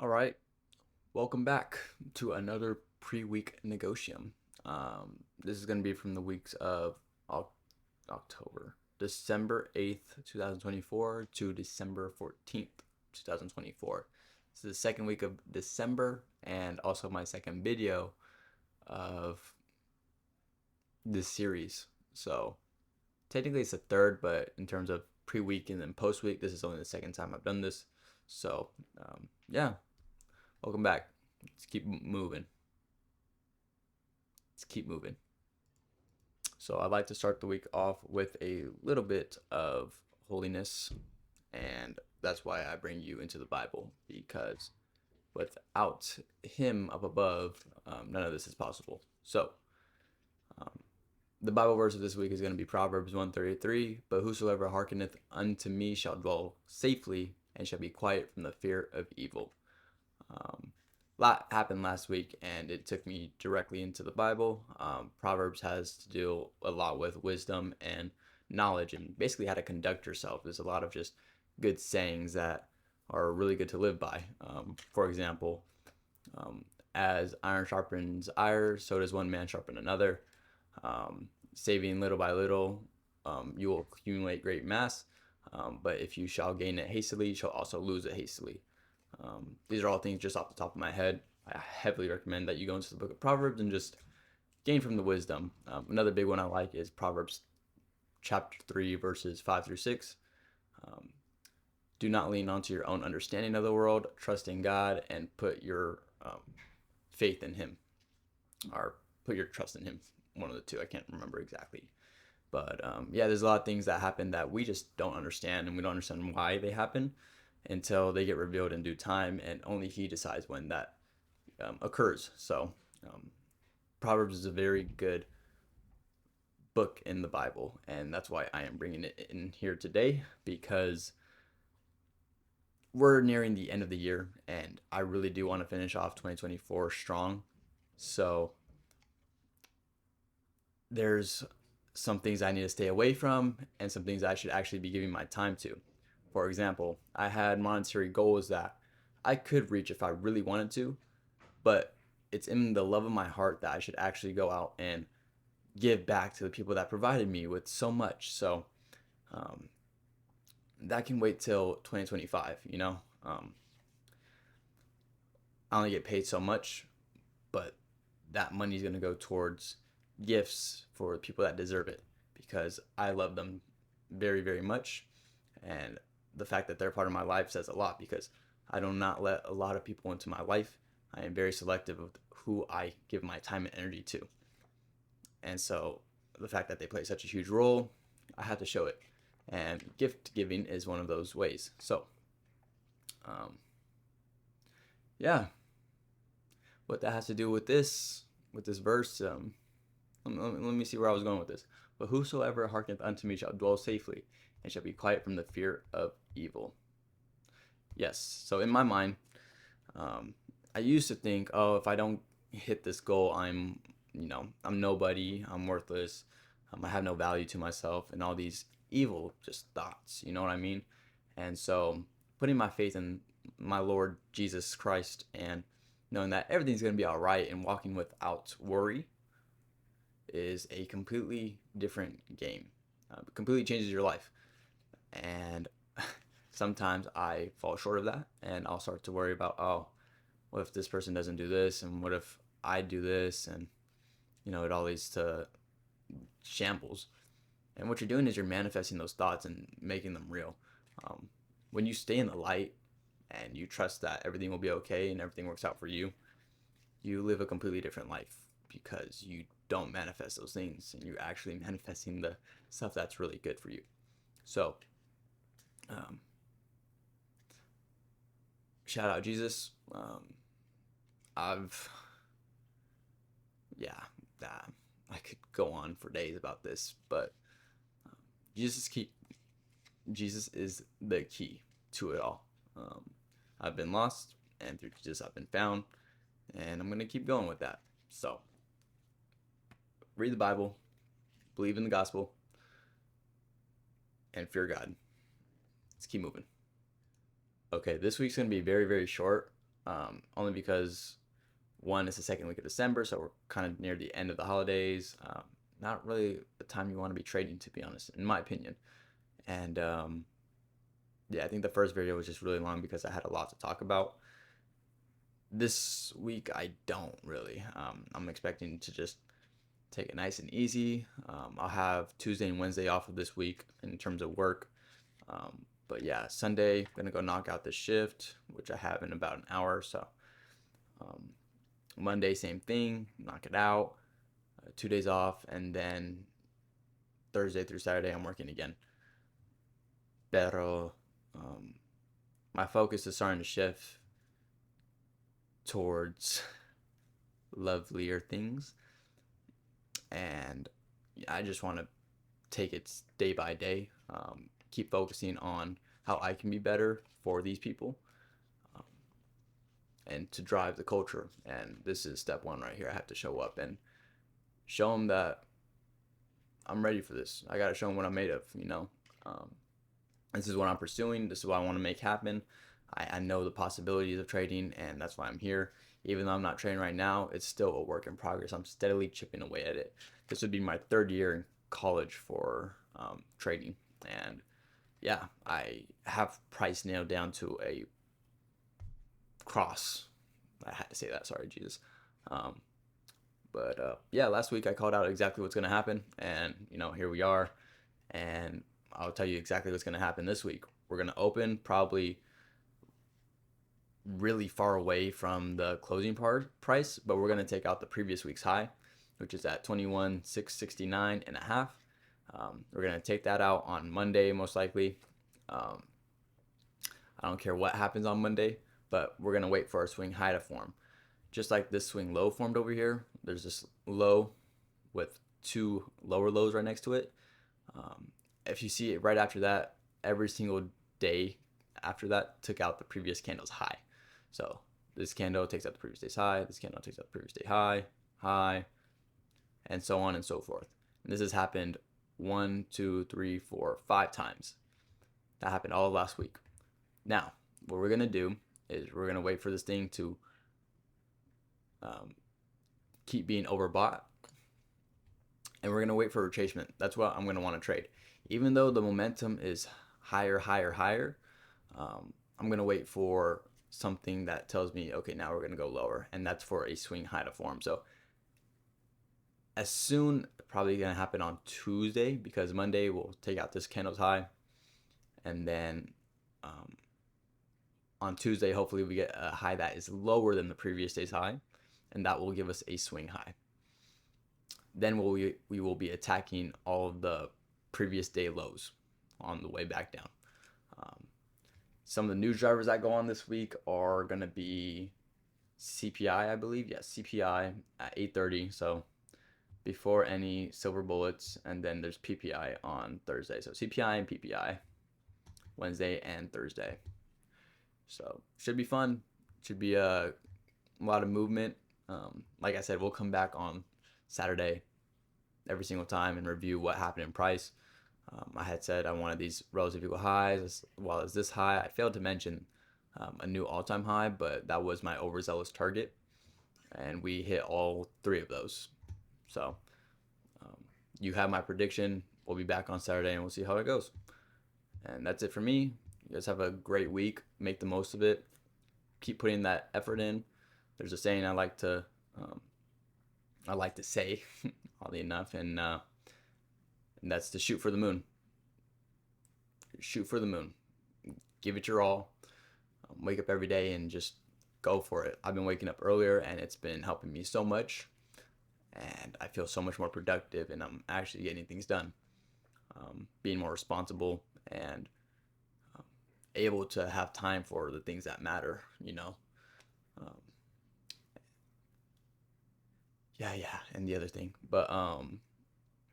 All right, welcome back to another pre-week negotium. This is going to be from the weeks of October, December 8th, 2024 to December 14th, 2024. This is the second week of December and also my second video of this series. So technically it's the third, but in terms of pre-week and then post-week, this is only the second time I've done this. So yeah, welcome back. Let's keep moving. Let's keep moving. So I'd like to start the week off with a little bit of holiness, and that's why I bring you into the Bible, because without Him up above, none of this is possible. So um, the Bible verse of this week is going to be Proverbs 133. But whosoever hearkeneth unto me shall dwell safely, and shall be quiet from the fear of evil. A lot happened last week, and it took me directly into the Bible. Proverbs has to do a lot with wisdom and knowledge, and basically how to conduct yourself. There's a lot of just good sayings that are really good to live by. For example, as iron sharpens iron, so does one man sharpen another. Saving little by little, you will accumulate great mass. But if you shall gain it hastily, you shall also lose it hastily. These are all things just off the top of my head. I heavily recommend that you go into the book of Proverbs and just gain from the wisdom. Another big one I like is Proverbs chapter 3, verses 5 through 6. Do not lean onto your own understanding of the world. Trust in God and put your faith in Him, or put your trust in Him. One of the two. I can't remember exactly. But yeah, there's a lot of things that happen that we just don't understand, and we don't understand why they happen until they get revealed in due time, and only He decides when that occurs. So Proverbs is a very good book in the Bible, and that's why I am bringing it in here today, because we're nearing the end of the year, and I really do want to finish off 2024 strong. So there's some things I need to stay away from, and some things I should actually be giving my time to. For example, I had monetary goals that I could reach if I really wanted to, but it's in the love of my heart that I should actually go out and give back to the people that provided me with so much. So um, that can wait till 2025. I only get paid so much, but that money is going to go towards gifts for people that deserve it, because I love them very, very much. And the fact that they're part of my life says a lot, because I do not let a lot of people into my life. I am very selective of who I give my time and energy to. And so the fact that they play such a huge role, I have to show it. And gift giving is one of those ways. So, yeah, what that has to do with this verse, let me see where I was going with this. But whosoever hearkeneth unto me shall dwell safely, and shall be quiet from the fear of evil. Yes. So in my mind, I used to think, oh, if I don't hit this goal, I'm nobody, I'm worthless, I have no value to myself, and all these evil just thoughts. You know what I mean? And so putting my faith in my Lord Jesus Christ, and knowing that everything's going to be all right, and walking without worry, is a completely different game. Completely changes your life. And sometimes I fall short of that, and I'll start to worry about, oh, what if this person doesn't do this, and what if I do this, and it all leads to shambles. And what you're doing is you're manifesting those thoughts and making them real. When you stay in the light and you trust that everything will be okay and everything works out for you, you live a completely different life, because you don't manifest those things, and you're actually manifesting the stuff that's really good for you. So, shout out Jesus. I've, yeah, I could go on for days about this, but Jesus is the key to it all. I've been lost, and through Jesus I've been found, and I'm going to keep going with that. So, read the Bible, believe in the gospel, and fear God. Let's keep moving. Okay, this week's going to be very, very short. only because one, it's the second week of December, so we're kind of near the end of the holidays. Not really the time you want to be trading, to be honest, in my opinion. And yeah, I think the first video was just really long because I had a lot to talk about. This week, I don't really. I'm expecting to just take it nice and easy. I'll have Tuesday and Wednesday off of this week in terms of work. But yeah, Sunday, gonna go knock out the shift, which I have in about an hour or so. Monday, same thing, knock it out. 2 days off, and then Thursday through Saturday, I'm working again. Pero my focus is starting to shift towards lovelier things, and I just want to take it day by day. Keep focusing on how I can be better for these people, and to drive the culture. And this is step one right here. I have to show up and show them that I'm ready for this. I gotta show them what I'm made of. This is what I'm pursuing. This is what I want to make happen. I know the possibilities of trading, and that's why I'm here. Even though I'm not trading right now, it's still a work in progress. I'm steadily chipping away at it. This would be my third year in college for trading, and yeah, I have price nailed down to a cross. I had to say that. Sorry, Jesus. But yeah, last week I called out exactly what's going to happen, and here we are. And I'll tell you exactly what's going to happen this week. We're going to open probably really far away from the closing price, but we're going to take out the previous week's high, which is at 21,669 and a half. We're going to take that out on Monday, most likely. I don't care what happens on Monday, but we're going to wait for our swing high to form. Just like this swing low formed over here, there's this low with two lower lows right next to it. If you see it right after that, every single day after that took out the previous candle's high. So this candle takes out the previous day's high, this candle takes out the previous day high, and so on and so forth. And this has happened 1, 2, 3, 4, 5 times. That happened all of last week. Now, what we're going to do is we're going to wait for this thing to keep being overbought, and we're going to wait for retracement. That's what I'm going to want to trade. Even though the momentum is higher, I'm going to wait for something that tells me, okay, now we're going to go lower, and that's for a swing high to form. So as soon, probably going to happen on Tuesday, because Monday we'll take out this candle's high, and then on Tuesday, hopefully we get a high that is lower than the previous day's high, and that will give us a swing high. Then we will be attacking all of the previous day lows on the way back down. Some of the news drivers that go on this week are going to be CPI, I believe. Yes, CPI at 8:30. So before any silver bullets, and then there's PPI on Thursday. So CPI and PPI Wednesday and Thursday. So should be fun. Should be a lot of movement. Like I said, we'll come back on Saturday every single time and review what happened in price. I had said I wanted these relative equal highs as well as this high. I failed to mention a new all-time high, but that was my overzealous target, and we hit all 3 of those. So you have my prediction. We'll be back on Saturday, and we'll see how it goes. And that's it for me. You guys have a great week. Make the most of it. Keep putting that effort in. There's a saying I like to say, oddly enough, and that's to shoot for the moon. Shoot for the moon. Give it your all. Wake up every day and just go for it. I've been waking up earlier, and it's been helping me so much, and I feel so much more productive, and I'm actually getting things done. Being more responsible and able to have time for the things that matter, and the other thing. But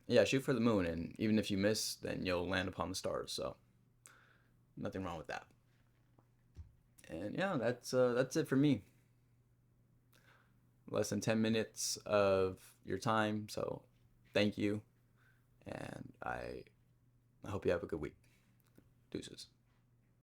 yeah, shoot for the moon, and even if you miss, then you'll land upon the stars. So nothing wrong with that. And yeah, that's it for me. Less than 10 minutes of your time, so thank you, and I hope you have a good week. Deuces.